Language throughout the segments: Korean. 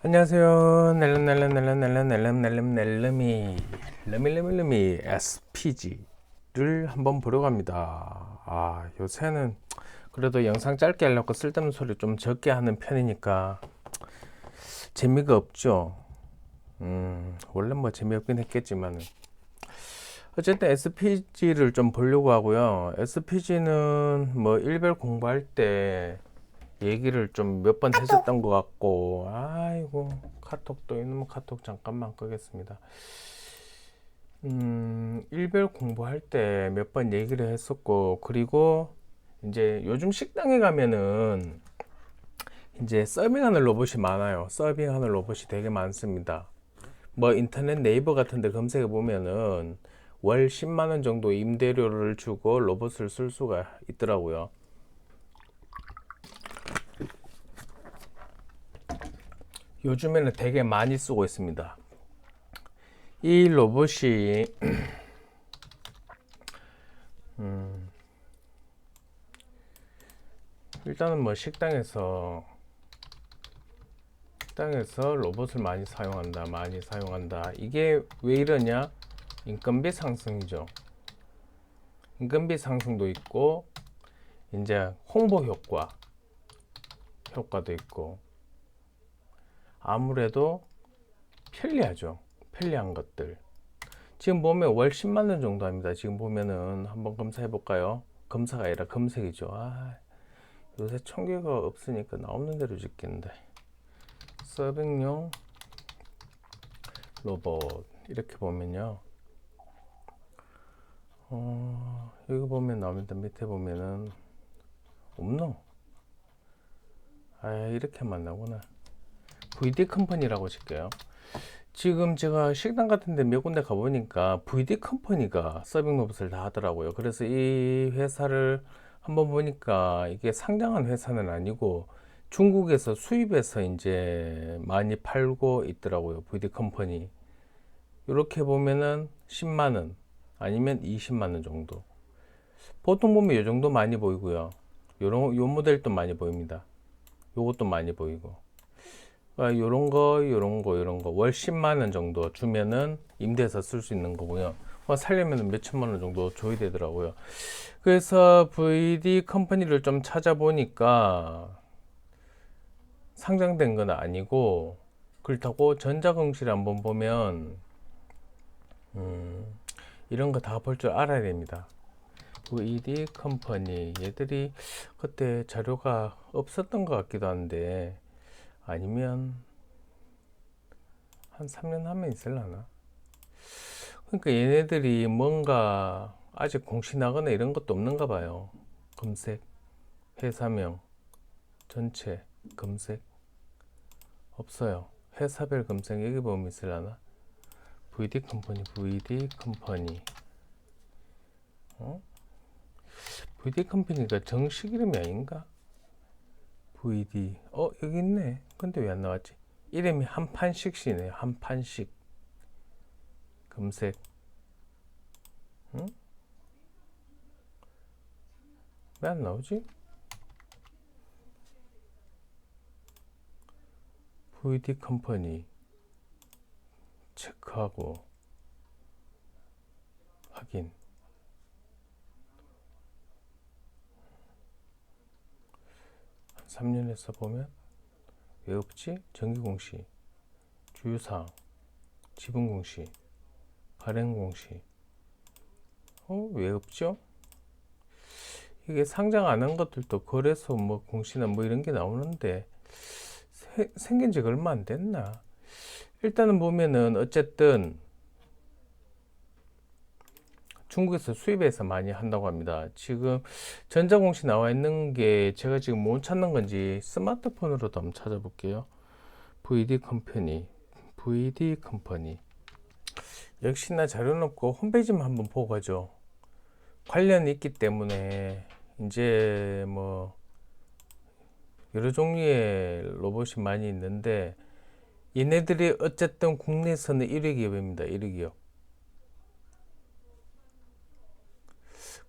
안녕하세요. 낼름미 SPG를 한번 보려고 합니다. 요새는 그래도 영상 짧게 하려고 쓸데없는 소리 좀 적게 하는 편이니까 재미가 없죠. 원래 뭐 재미없긴 했겠지만 어쨌든 SPG를 좀 보려고 하고요. SPG는 뭐 일별 공부할 때 얘기를 좀 몇 번 했었던 것 같고, 아이고, 카톡도 이놈의 카톡 잠깐만 끄겠습니다. 일별 공부할 때 몇 번 얘기를 했었고, 그리고 이제 요즘 식당에 가면은 이제 서빙하는 로봇이 많아요. 서빙하는 로봇이 되게 많습니다. 뭐 인터넷 네이버 같은 데 검색해 보면은 월 10만 원 정도 임대료를 주고 로봇을 쓸 수가 있더라고요. 요즘에는 되게 많이 쓰고 있습니다. 이 로봇이 일단은 뭐 식당에서 로봇을 많이 사용한다. 이게 왜 이러냐? 인건비 상승이죠. 인건비 상승도 있고 이제 홍보 효과도 있고 아무래도 편리하죠. 편리한 것들. 지금 보면 월 10만 원 정도 합니다. 지금 보면은 한번 검사해 볼까요? 검사가 아니라 검색이죠. 요새 총계가 없으니까 나오는 대로 짓겠는데. 서빙용 로봇 이렇게 보면요. 여기 보면 나옵니다. 밑에 보면은 없노? 이렇게만 나오구나. VD 컴퍼니라고 칠게요. 지금 제가 식당 같은 데 몇 군데 가보니까 VD 컴퍼니가 서빙 로봇을 다 하더라고요. 그래서 이 회사를 한번 보니까 이게 상장한 회사는 아니고 중국에서 수입해서 이제 많이 팔고 있더라고요. VD 컴퍼니. 이렇게 보면은 10만원 아니면 20만원 정도. 보통 보면 이 정도 많이 보이고요. 요 모델도 많이 보입니다. 요것도 많이 보이고. 요런 거 월 10만 원 정도 주면은 임대해서 쓸 수 있는 거고요. 살려면 몇 천만 원 정도 줘야 되더라고요. 그래서 VD 컴퍼니를 좀 찾아보니까 상장된 건 아니고 그렇다고 전자공시를 한번 보면 이런 거 다 볼 줄 알아야 됩니다. VD 컴퍼니 얘들이 그때 자료가 없었던 것 같기도 한데 아니면 한 3년 하면 있을라나? 그러니까 얘네들이 뭔가 아직 공시 나거나 이런 것도 없는가 봐요. 검색, 회사명, 전체, 검색 없어요. 회사별 검색 여기 보면 있을라나? VD 컴퍼니 어? VD 컴퍼니가 정식 이름이 아닌가? VD 여기 있네. 근데 왜 안 나왔지? 이름이 한판식이네요. 한판식 검색. 응? 왜 안 나오지? VD 컴퍼니 체크하고 확인. 3년에서 보면 왜 없지? 정기공시, 주유사항, 지분공시, 발행공시. 왜 없죠? 이게 상장 안 한 것들도 거래소 뭐 공시나 뭐 이런 게 나오는데 생긴 지가 얼마 안 됐나? 일단은 보면은 어쨌든 중국에서 수입해서 많이 한다고 합니다. 지금 전자공시 나와 있는 게 제가 지금 못 찾는 건지 스마트폰으로도 한번 찾아볼게요. VD 컴퍼니, VD 컴퍼니. 역시나 자료 놓고 홈페이지만 한번 보고 가죠. 관련이 있기 때문에 이제 뭐 여러 종류의 로봇이 많이 있는데 얘네들이 어쨌든 국내에서는 1위 기업입니다. 1위 기업.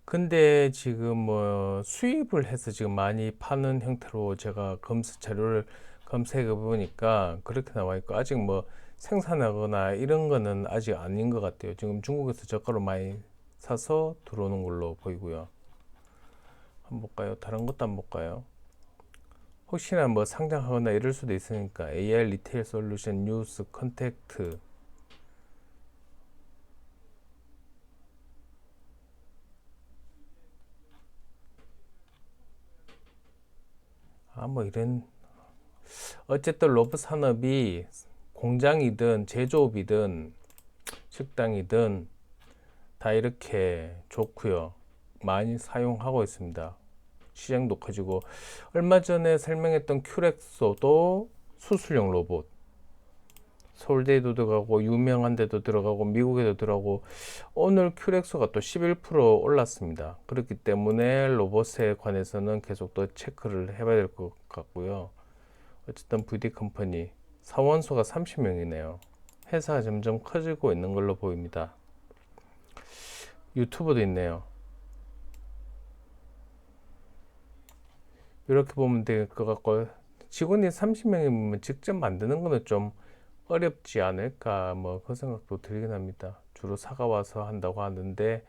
근데 지금 뭐 수입을 해서 지금 많이 파는 형태로 제가 자료를 검색해 보니까 그렇게 나와 있고, 아직 뭐 생산하거나 이런 거는 아직 아닌 것 같아요. 지금 중국에서 저가로 많이 사서 들어오는 걸로 보이고요. 한번 볼까요? 다른 것도 한번 볼까요? 혹시나 뭐 상장하거나 이럴 수도 있으니까 AR 리테일 솔루션 뉴스 컨택트. 뭐 이런, 어쨌든 로봇 산업이 공장이든 제조업이든 식당이든 다 이렇게 좋고요. 많이 사용하고 있습니다. 시장도 커지고, 얼마 전에 설명했던 큐렉소도 수술용 로봇, 서울대에도 들어가고 유명한 데도 들어가고 미국에도 들어가고, 오늘 큐렉소가 또 11% 올랐습니다. 그렇기 때문에 로봇에 관해서는 계속 또 체크를 해봐야 될 것 같고요. 어쨌든 VD 컴퍼니 사원소가 30명이네요. 회사가 점점 커지고 있는 걸로 보입니다. 유튜브도 있네요. 이렇게 보면 될 것 같고, 직원이 30명이면 직접 만드는 거는 좀 어렵지 않을까, 뭐 그 생각도 들긴 합니다. 주로 사가 와서 한다고 하는데,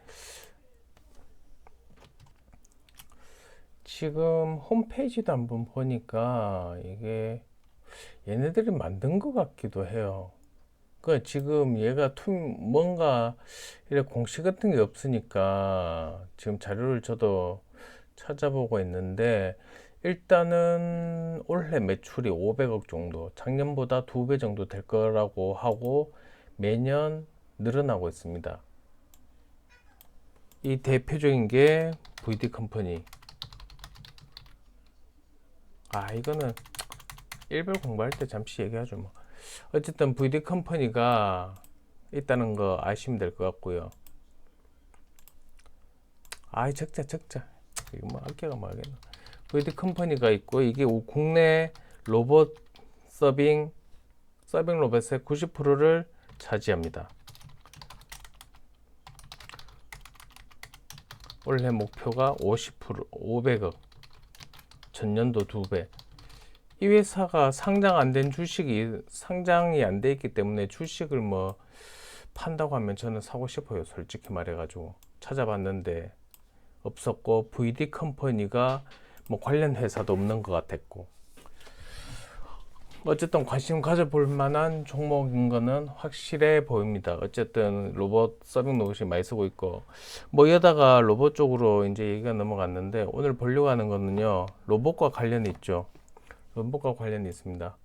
지금 홈페이지도 한번 보니까 이게 얘네들이 만든 것 같기도 해요. 그 지금 얘가 뭔가 이렇게 공식 같은 게 없으니까 지금 자료를 저도 찾아보고 있는데, 일단은 올해 매출이 500억 정도, 작년보다 2배 정도 될 거라고 하고 매년 늘어나고 있습니다. 이 대표적인 게 VD 컴퍼니. 이거는 일별 공부할 때 잠시 얘기하죠 뭐. 어쨌든 VD 컴퍼니가 있다는 거 아시면 될 것 같고요. 적자 이거 뭐 아껴가 뭐 하겠나. VD 컴퍼니가 있고, 이게 국내 로봇 서빙 로봇의 90%를 차지합니다. 올해 목표가 50%, 500억, 전년도 2배. 이 회사가 상장이 안 돼 있기 때문에 주식을 뭐 판다고 하면 저는 사고 싶어요. 솔직히 말해가지고 찾아봤는데 없었고, VD 컴퍼니가 뭐 관련 회사도 없는 것 같았고, 어쨌든 관심 가져볼 만한 종목인 거는 확실해 보입니다. 어쨌든 로봇 서빙 로봇이 많이 쓰고 있고, 뭐 이러다가 로봇 쪽으로 이제 얘기가 넘어갔는데, 오늘 보려고 하는 거는요, 로봇과 관련이 있죠. 로봇과 관련이 있습니다.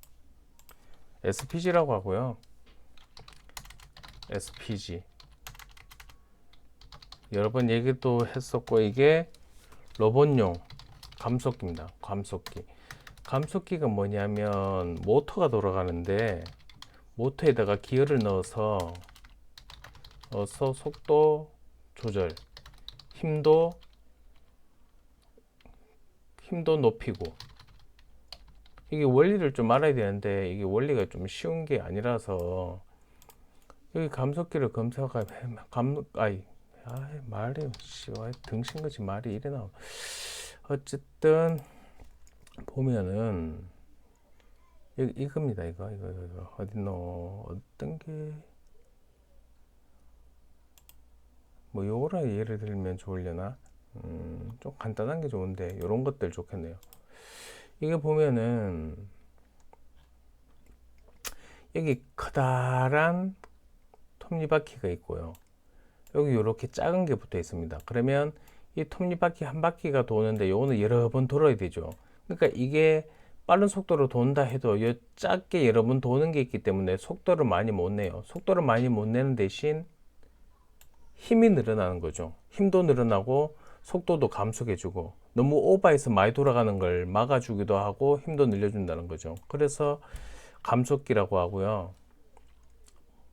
SPG라고 하고요. SPG 여러 번 얘기도 했었고, 이게 로봇용 감속기입니다. 감속기가 뭐냐면 모터가 돌아가는데, 모터에다가 기어를 넣어서 속도 조절, 힘도 높이고, 이게 원리를 좀 알아야 되는데 이게 원리가 좀 쉬운 게 아니라서, 여기 감속기를 검색하면 말이 등신같이 말이 이래 나와. 어쨌든 보면은 이겁니다. 이거 어딨노, 어떤 게 뭐 요거라 예를 들면 좋으려나. 좀 간단한 게 좋은데 요런 것들 좋겠네요. 이게 보면은 여기 커다란 톱니바퀴가 있고요, 여기 이렇게 작은 게 붙어 있습니다. 그러면 이 톱니바퀴 한 바퀴가 도는데 요거는 여러 번 돌아야 되죠. 그러니까 이게 빠른 속도로 돈다 해도 요 작게 여러 번 도는 게 있기 때문에 속도를 많이 못 내요. 속도를 많이 못 내는 대신 힘이 늘어나는 거죠. 힘도 늘어나고 속도도 감속해주고, 너무 오버해서 많이 돌아가는 걸 막아주기도 하고 힘도 늘려준다는 거죠. 그래서 감속기라고 하고요.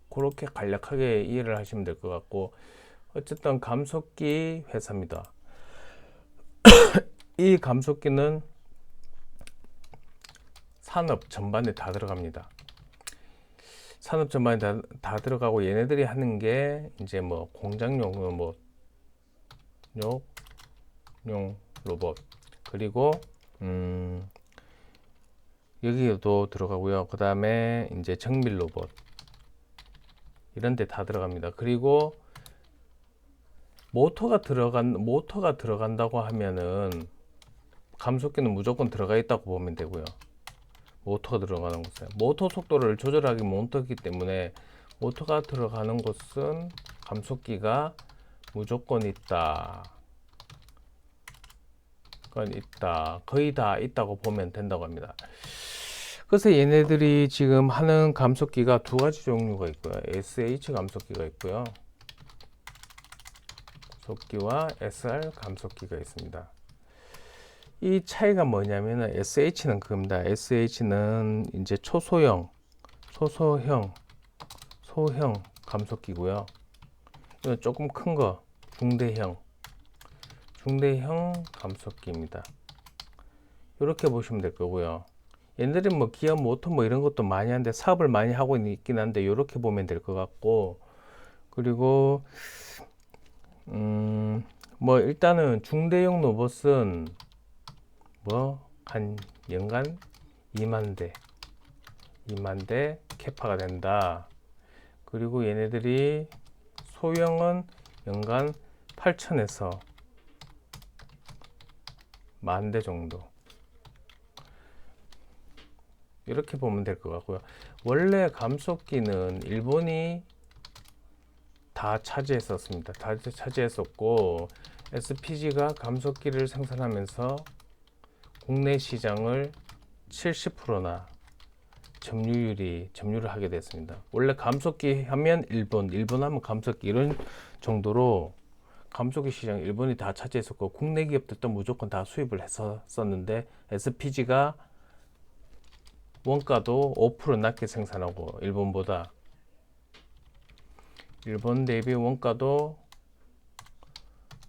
그렇게 간략하게 이해를 하시면 될 것 같고, 어쨌든 감속기 회사입니다. 이 감속기는 산업 전반에 다 들어갑니다. 산업 전반에 다 들어가고, 얘네들이 하는 게 이제 뭐 공장용 뭐 용 로봇, 그리고 여기에도 들어가고요. 그 다음에 이제 정밀 로봇 이런 데 다 들어갑니다. 그리고 모터가 들어간다고 하면은 감속기는 무조건 들어가 있다고 보면 되고요. 모터가 들어가는 곳에 모터 속도를 조절하기 못하기 때문에 모터가 들어가는 곳은 감속기가 무조건 있다. 거의 다 있다고 보면 된다고 합니다. 그래서 얘네들이 지금 하는 감속기가 두 가지 종류가 있고요. SH 감속기가 있고요. 감속기와 SR 감속기가 있습니다. 이 차이가 뭐냐면은 SH는 그겁니다. SH는 이제 소형 감속기고요. 이건 조금 큰 거, 중대형 감속기입니다. 이렇게 보시면 될 거고요. 얘네들은 뭐 기어 모터 뭐 이런 것도 많이 하는데 사업을 많이 하고 있긴 한데 이렇게 보면 될 것 같고, 그리고 뭐 일단은 중대형 로봇은 뭐 한 연간 2만 대 캐파가 된다. 그리고 얘네들이 소형은 연간 8천에서 10,000대 정도, 이렇게 보면 될 것 같고요. 원래 감속기는 일본이 다 차지했었습니다. 다 차지했었고, SPG가 감속기를 생산하면서 국내 시장을 70%나 점유를 하게 됐습니다. 원래 감속기 하면 일본 하면 감속기 이런 정도로 감속기 시장 일본이 다 차지했었고, 국내 기업들도 무조건 다 수입을 했었는데 SPG가 원가도 5% 낮게 생산하고, 일본 대비 원가도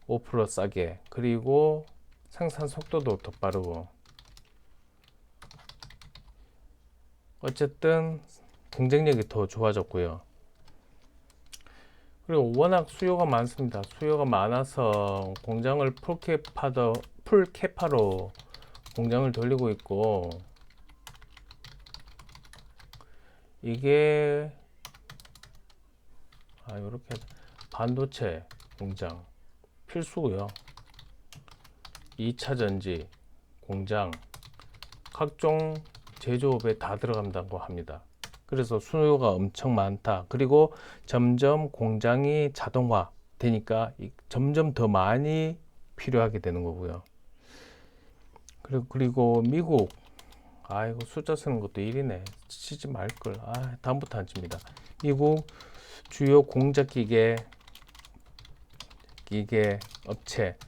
5% 싸게, 그리고 생산 속도도 더 빠르고, 어쨌든 경쟁력이 더 좋아졌고요. 그리고 워낙 수요가 많습니다. 수요가 많아서 공장을 풀캐파로 공장을 돌리고 있고, 이게 이렇게 반도체 공장 필수고요. 2차 전지 공장, 각종 제조업에 다 들어간다고 합니다. 그래서 수요가 엄청 많다. 그리고 점점 공장이 자동화 되니까 점점 더 많이 필요하게 되는 거고요. 그리고 미국, 이거 숫자 쓰는 것도 일이네. 치지 말걸. 다음부터 안 칩니다. 미국 주요 공작기계 업체,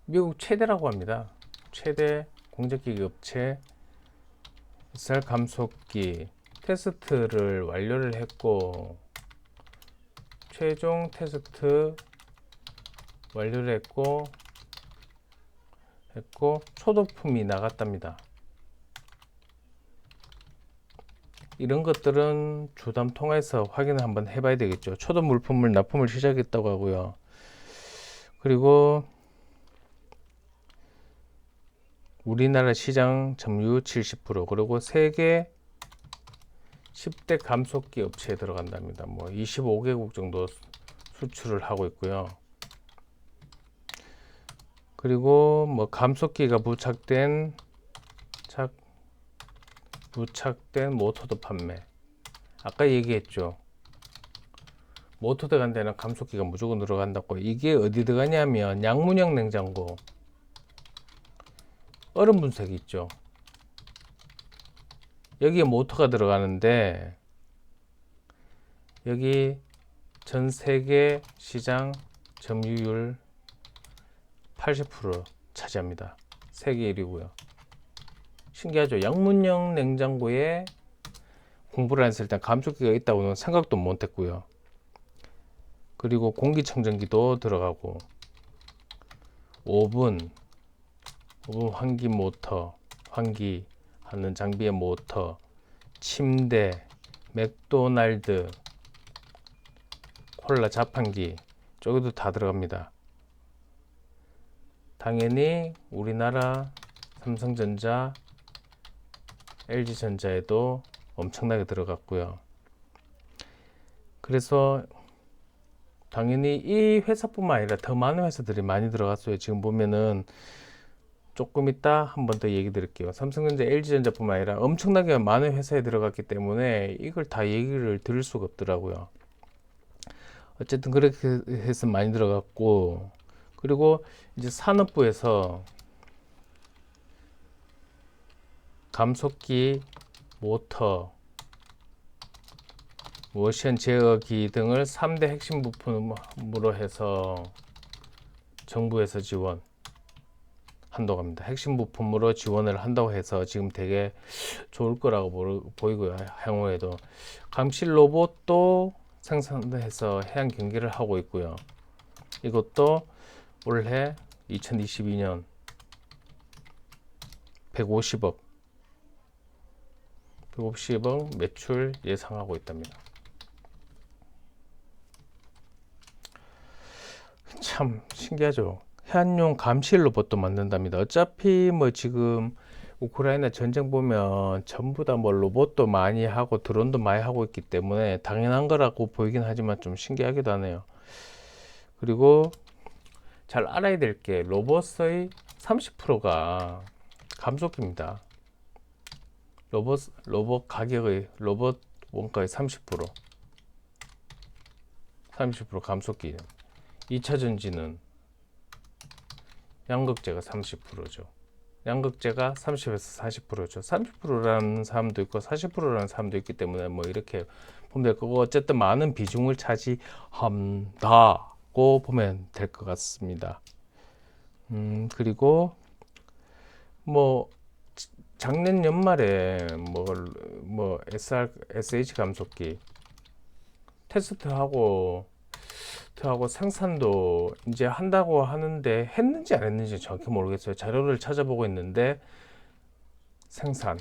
미국 최대라고 합니다. 최대 공작기계 업체 SR 감속기 테스트를 완료를 했고, 최종 테스트 완료를 했고 초도품이 나갔답니다. 이런 것들은 주담 통해서 확인을 한번 해봐야 되겠죠. 초도 물품을 납품을 시작했다고 하고요. 그리고 우리나라 시장 점유율 70%, 그리고 세계 10대 감속기 업체에 들어간답니다. 뭐 25개국 정도 수출을 하고 있고요. 그리고 뭐 감속기가 부착된 모터도 판매. 아까 얘기했죠. 모터 들어간 데는 감속기가 무조건 들어간다고. 이게 어디 들어가냐면 양문형 냉장고, 얼음 분쇄기 있죠. 여기에 모터가 들어가는데, 여기 전 세계 시장 점유율 80% 차지합니다. 세계 1위고요. 신기하죠. 양문형 냉장고에 공부를 안 했을 때 감속기가 있다고는 생각도 못 했고요. 그리고 공기청정기도 들어가고, 오븐 환기 하는 장비의 모터, 침대, 맥도날드, 콜라 자판기, 저기도 다 들어갑니다. 당연히 우리나라 삼성전자 LG전자에도 엄청나게 들어갔고요. 그래서 당연히 이 회사뿐만 아니라 더 많은 회사들이 많이 들어갔어요. 지금 보면은 조금 이따 한 번 더 얘기 드릴게요. 삼성전자, LG전자뿐만 아니라 엄청나게 많은 회사에 들어갔기 때문에 이걸 다 얘기를 드릴 수가 없더라고요. 어쨌든 그렇게 해서 많이 들어갔고, 그리고 이제 산업부에서 감속기, 모터, 모션 제어기 등을 3대 핵심 부품으로 해서 정부에서 지원 한다고 합니다. 핵심 부품으로 지원을 한다고 해서 지금 되게 좋을 거라고 보이고요. 향후에도 감실 로봇도 생산해서 해양 경기를 하고 있고요. 이것도 올해 2022년 150억 매출 예상하고 있답니다. 참 신기하죠. 해안용 감실 로봇도 만든답니다. 어차피 뭐 지금 우크라이나 전쟁 보면 전부 다 뭐 로봇도 많이 하고 드론도 많이 하고 있기 때문에 당연한 거라고 보이긴 하지만 좀 신기하기도 하네요. 그리고 잘 알아야 될 게 로봇의 30%가 감속기입니다. 로봇 가격의 로봇 원가의 30% 감속기. 2차 전지는 양극재가 30%죠. 양극재가 30에서 40%죠. 30%라는 사람도 있고 40%라는 사람도 있기 때문에 뭐 이렇게 보면 될 거고, 어쨌든 많은 비중을 차지한다고 보면 될 것 같습니다. 그리고 뭐 작년 연말에 뭐 SH 감속기 테스트하고 생산도 이제 한다고 하는데 했는지 안 했는지 정확히 모르겠어요. 자료를 찾아보고 있는데 생산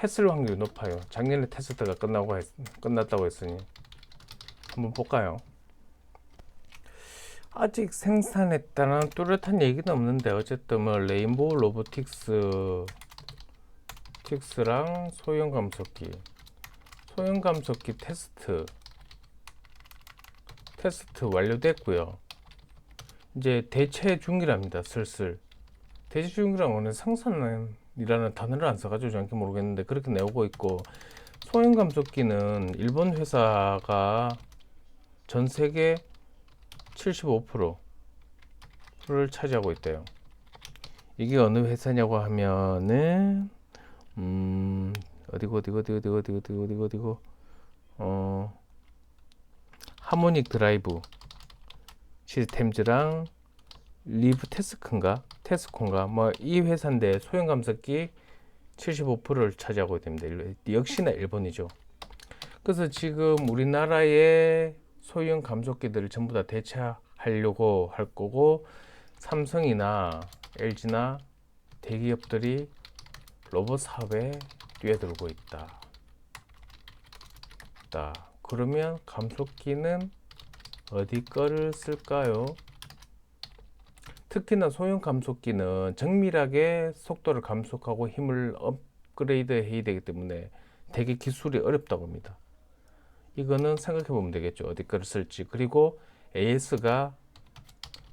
했을 확률이 높아요. 작년에 테스트가 끝났다고 했으니 한번 볼까요? 아직 생산했다는 뚜렷한 얘기는 없는데 어쨌든 뭐 레인보우 로보틱스랑 소형 감속기 테스트 완료됐고요. 이제 대체 중이랍니다. 슬슬 대체 중이라는 거는 생산이라는 단어를 안 써가지고 정확히 모르겠는데 그렇게 내오고 있고, 소형 감속기는 일본 회사가 전 세계 75%를 차지하고 있대요. 이게 어느 회사냐고 하면은 어디고 하모닉 드라이브 시스템즈랑 리브 테스콘가 뭐 이 회사인데 소형 감속기 75%를 차지하고 됩니다. 역시나 일본이죠. 그래서 지금 우리나라의 소형 감속기들을 전부 다 대체하려고 할 거고, 삼성이나 LG나 대기업들이 로봇 사업에 뛰어들고 있다. 그러면 감속기는 어디 거를 쓸까요? 특히나 소형 감속기는 정밀하게 속도를 감속하고 힘을 업그레이드 해야 되기 때문에 되게 기술이 어렵다고 합니다. 이거는 생각해 보면 되겠죠. 어디 거를 쓸지. 그리고 AS가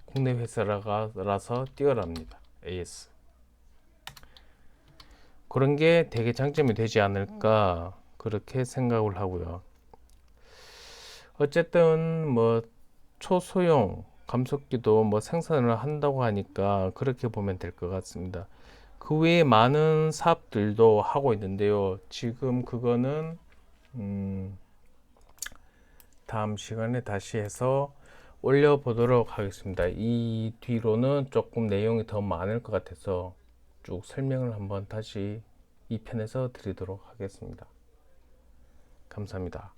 국내 회사라서 뛰어납니다. AS. 그런 게 되게 장점이 되지 않을까 그렇게 생각을 하고요. 어쨌든 뭐 초소형 감속기도 뭐 생산을 한다고 하니까 그렇게 보면 될 것 같습니다. 그 외에 많은 사업들도 하고 있는데요. 지금 그거는 다음 시간에 다시 해서 올려보도록 하겠습니다. 이 뒤로는 조금 내용이 더 많을 것 같아서 쭉 설명을 한번 다시 2편에서 드리도록 하겠습니다. 감사합니다.